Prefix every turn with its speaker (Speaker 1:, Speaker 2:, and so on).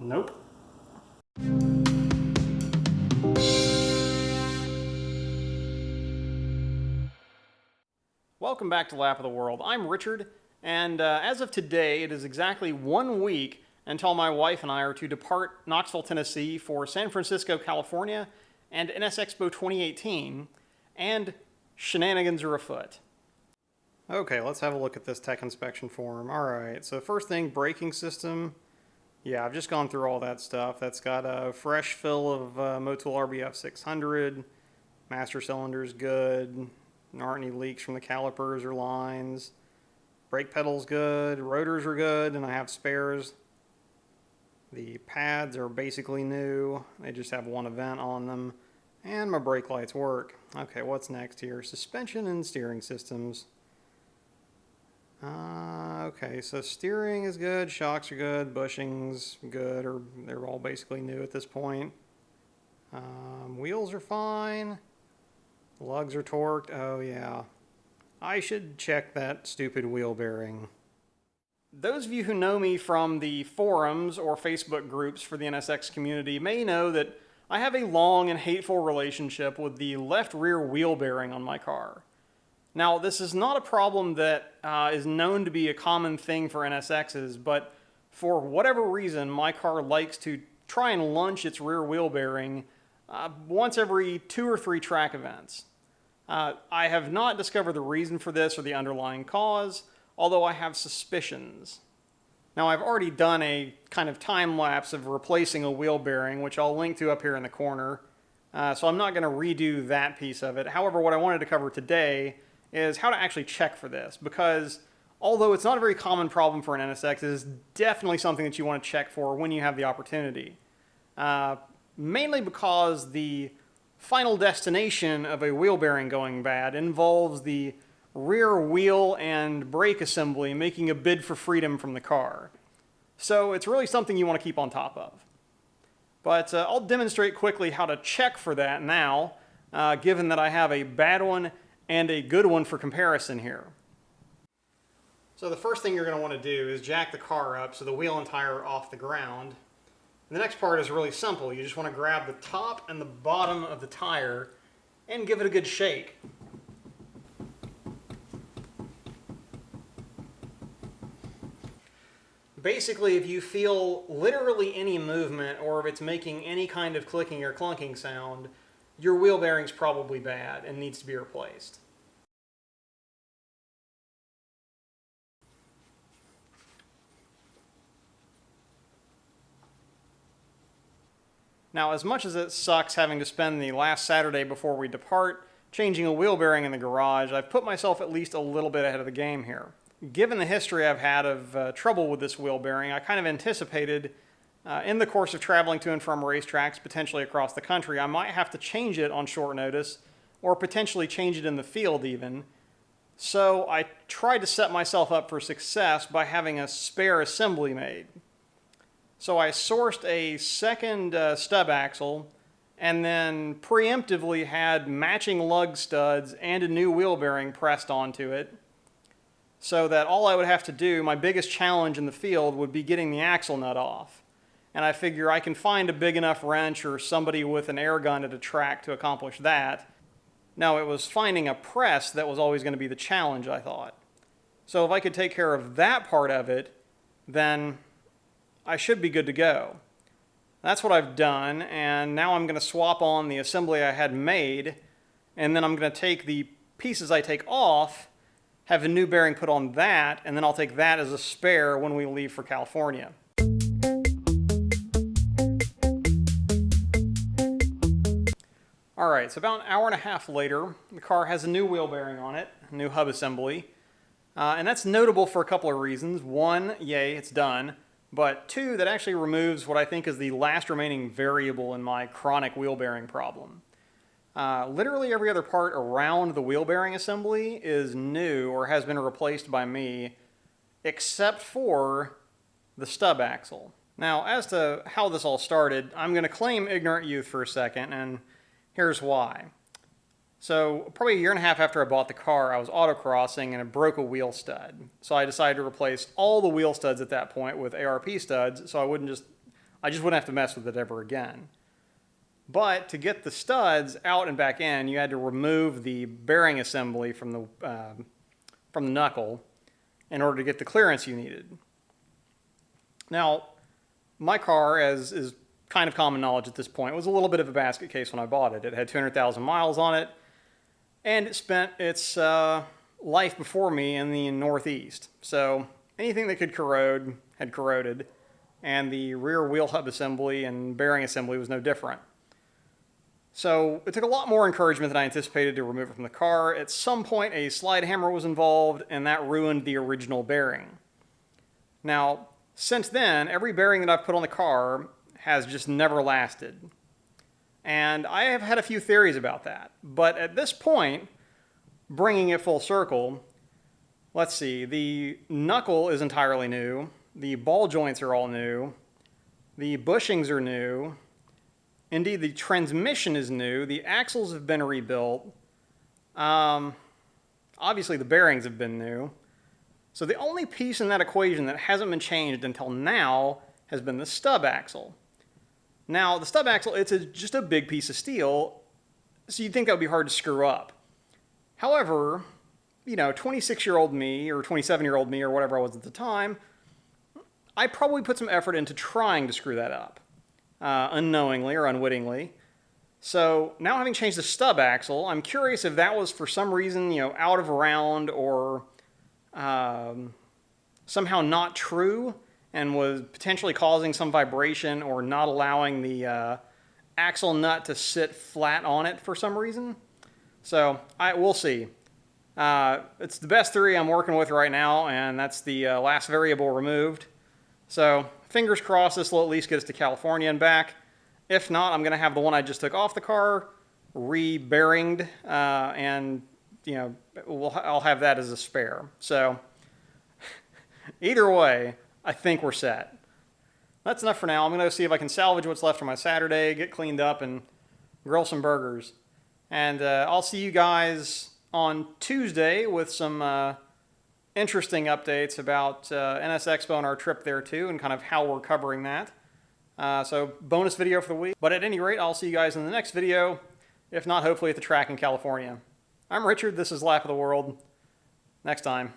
Speaker 1: Nope. Welcome back to Lap of the World. I'm Richard, and as of today, it is exactly 1 week until my wife and I are to depart Knoxville, Tennessee for San Francisco, California, and NSXPO 2018, and shenanigans are afoot. Okay, let's have a look at this tech inspection form. Alright, so first thing, braking system. Yeah, I've just gone through all that stuff. That's got a fresh fill of Motul RBF 600. Master cylinder's good. There aren't any leaks from the calipers or lines. Brake pedal's good. Rotors are good, and I have spares. The pads are basically new. They just have one event on them. And my brake lights work. Okay, what's next here? Suspension and steering systems. Okay, so steering is good, shocks are good, bushings good, or they're all basically new at this point. Wheels are fine. Lugs are torqued. Oh yeah. I should check that stupid wheel bearing. Those of you who know me from the forums or Facebook groups for the NSX community may know that I have a long and hateful relationship with the left rear wheel bearing on my car. Now, this is not a problem that is known to be a common thing for NSXs, but for whatever reason, my car likes to try and lunge its rear wheel bearing once every 2 or 3 track events. I have not discovered the reason for this or the underlying cause, although I have suspicions. Now, I've already done a kind of time lapse of replacing a wheel bearing, which I'll link to up here in the corner, so I'm not going to redo that piece of it. However, what I wanted to cover today is how to actually check for this, because although it's not a very common problem for an NSX, it is definitely something that you want to check for when you have the opportunity. Mainly because the final destination of a wheel bearing going bad involves the rear wheel and brake assembly making a bid for freedom from the car. So it's really something you want to keep on top of. But I'll demonstrate quickly how to check for that now, given that I have a bad one and a good one for comparison here. So the first thing you're going to want to do is jack the car up so the wheel and tire are off the ground. And the next part is really simple. You just want to grab the top and the bottom of the tire and give it a good shake. Basically, if you feel literally any movement or if it's making any kind of clicking or clunking sound, your wheel bearing's probably bad and needs to be replaced. Now, as much as it sucks having to spend the last Saturday before we depart changing a wheel bearing in the garage, I've put myself at least a little bit ahead of the game here. Given the history I've had of trouble with this wheel bearing, I kind of anticipated in the course of traveling to and from racetracks, potentially across the country, I might have to change it on short notice, or potentially change it in the field even. So I tried to set myself up for success by having a spare assembly made. So I sourced a second stub axle, and then preemptively had matching lug studs and a new wheel bearing pressed onto it, so that all I would have to do, my biggest challenge in the field, would be getting the axle nut off. And I figure I can find a big enough wrench or somebody with an air gun at a track to accomplish that. Now, it was finding a press that was always going to be the challenge, I thought. So if I could take care of that part of it, then I should be good to go. That's what I've done, and now I'm going to swap on the assembly I had made, and then I'm going to take the pieces I take off, have a new bearing put on that, and then I'll take that as a spare when we leave for California. Alright, so about an hour and a half later, the car has a new wheel bearing on it, a new hub assembly, and that's notable for a couple of reasons. One, yay, it's done, but two, that actually removes what I think is the last remaining variable in my chronic wheel bearing problem. Literally every other part around the wheel bearing assembly is new or has been replaced by me, except for the stub axle. Now, as to how this all started, I'm going to claim ignorant youth for a second, and here's why. So, probably a year and a half after I bought the car, I was autocrossing and it broke a wheel stud. So I decided to replace all the wheel studs at that point with ARP studs, so I just wouldn't have to mess with it ever again. But to get the studs out and back in, you had to remove the bearing assembly from the knuckle in order to get the clearance you needed. Now, my car, as is kind of common knowledge at this point, was a little bit of a basket case when I bought it. It had 200,000 miles on it, and it spent its life before me in the Northeast. So anything that could corrode had corroded, and the rear wheel hub assembly and bearing assembly was no different. So it took a lot more encouragement than I anticipated to remove it from the car. At some point, a slide hammer was involved, and that ruined the original bearing. Now, since then, every bearing that I've put on the car has just never lasted. And I have had a few theories about that. But at this point, bringing it full circle, let's see, the knuckle is entirely new, the ball joints are all new, the bushings are new, indeed the transmission is new, the axles have been rebuilt, obviously the bearings have been new. So the only piece in that equation that hasn't been changed until now has been the stub axle. Now, the stub axle, it's just a big piece of steel, so you'd think that would be hard to screw up. However, 26-year-old me, or 27-year-old me, or whatever I was at the time, I probably put some effort into trying to screw that up, unknowingly or unwittingly. So now having changed the stub axle, I'm curious if that was for some reason, out of round or somehow not true and was potentially causing some vibration or not allowing the axle nut to sit flat on it for some reason. So we'll see. It's the best theory I'm working with right now, and that's the last variable removed. So fingers crossed this will at least get us to California and back. If not, I'm going to have the one I just took off the car re-bearinged, and I'll have that as a spare. So either way, I think we're set. That's enough for now. I'm going to see if I can salvage what's left from my Saturday, get cleaned up, and grill some burgers. And I'll see you guys on Tuesday with some interesting updates about NSXPO and our trip there too, and kind of how we're covering that. So bonus video for the week. But at any rate, I'll see you guys in the next video, if not hopefully at the track in California. I'm Richard, this is Lap of the World. Next time.